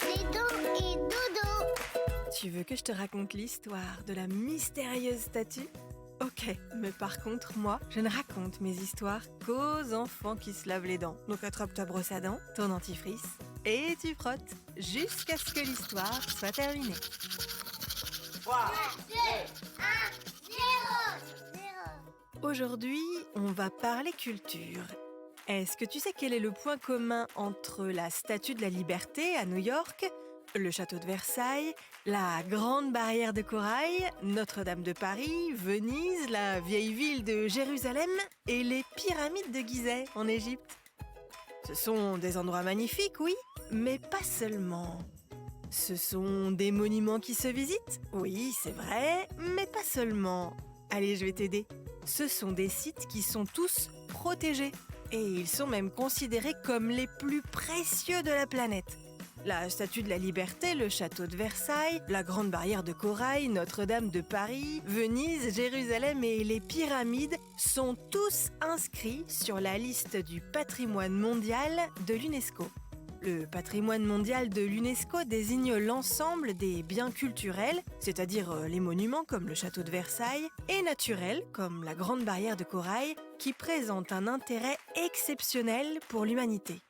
Et dodo. Tu veux que je te raconte l'histoire de la mystérieuse statue ? Ok, mais par contre, moi, je ne raconte mes histoires qu'aux enfants qui se lavent les dents. Donc attrape ta brosse à dents, ton dentifrice, et tu frottes jusqu'à ce que l'histoire soit terminée. 3, 2, 1, 0. Aujourd'hui, on va parler culture. Est-ce que tu sais quel est le point commun entre la Statue de la Liberté à New York, le château de Versailles, la Grande Barrière de Corail, Notre-Dame de Paris, Venise, la vieille ville de Jérusalem et les pyramides de Gizeh en Égypte? Ce sont des endroits magnifiques, oui, mais pas seulement. Ce sont des monuments qui se visitent? Oui, c'est vrai, mais pas seulement. Allez, je vais t'aider. Ce sont des sites qui sont tous protégés. Et ils sont même considérés comme les plus précieux de la planète. La Statue de la Liberté, le château de Versailles, la Grande Barrière de Corail, Notre-Dame de Paris, Venise, Jérusalem et les pyramides sont tous inscrits sur la liste du patrimoine mondial de l'UNESCO. Le patrimoine mondial de l'UNESCO désigne l'ensemble des biens culturels, c'est-à-dire les monuments comme le château de Versailles, et naturels comme la Grande Barrière de Corail, qui présentent un intérêt exceptionnel pour l'humanité.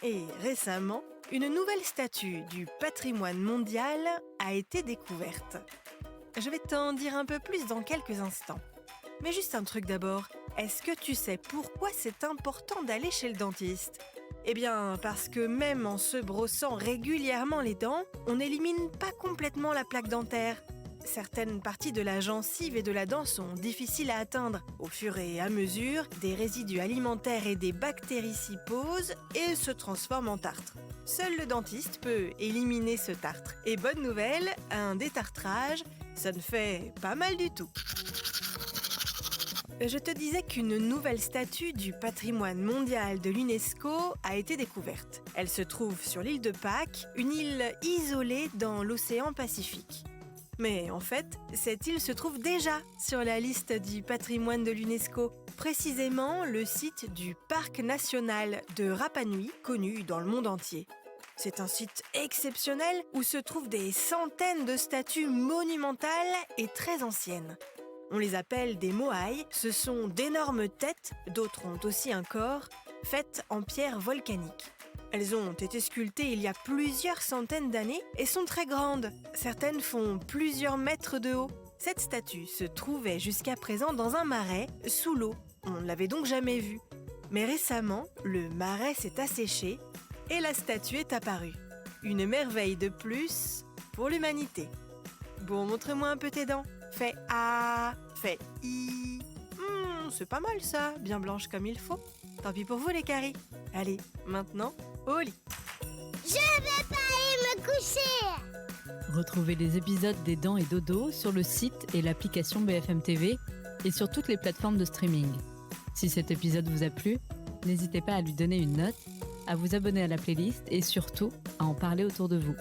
Et récemment, une nouvelle statue du patrimoine mondial a été découverte. Je vais t'en dire un peu plus dans quelques instants. Mais juste un truc d'abord, est-ce que tu sais pourquoi c'est important d'aller chez le dentiste ? Eh bien, parce que même en se brossant régulièrement les dents, on n'élimine pas complètement la plaque dentaire. Certaines parties de la gencive et de la dent sont difficiles à atteindre. Au fur et à mesure, des résidus alimentaires et des bactéries s'y posent et se transforment en tartre. Seul le dentiste peut éliminer ce tartre. Et bonne nouvelle, un détartrage, ça ne fait pas mal du tout. Je te disais qu'une nouvelle statue du patrimoine mondial de l'UNESCO a été découverte. Elle se trouve sur l'île de Pâques, une île isolée dans l'océan Pacifique. Mais en fait, cette île se trouve déjà sur la liste du patrimoine de l'UNESCO, précisément le site du parc national de Rapa Nui, connu dans le monde entier. C'est un site exceptionnel où se trouvent des centaines de statues monumentales et très anciennes. On les appelle des moai, ce sont d'énormes têtes, d'autres ont aussi un corps, faites en pierre volcanique. Elles ont été sculptées il y a plusieurs centaines d'années et sont très grandes. Certaines font plusieurs mètres de haut. Cette statue se trouvait jusqu'à présent dans un marais, sous l'eau. On ne l'avait donc jamais vue. Mais récemment, le marais s'est asséché et la statue est apparue. Une merveille de plus pour l'humanité. Bon, montre-moi un peu tes dents. Fais A, fais I. C'est pas mal ça, bien blanche comme il faut. Tant pis pour vous les caries. Allez, maintenant, au lit. Je vais pas aller me coucher. Retrouvez les épisodes des Dents et Dodo sur le site et l'application BFM TV et sur toutes les plateformes de streaming. Si cet épisode vous a plu, n'hésitez pas à lui donner une note, à vous abonner à la playlist et surtout à en parler autour de vous.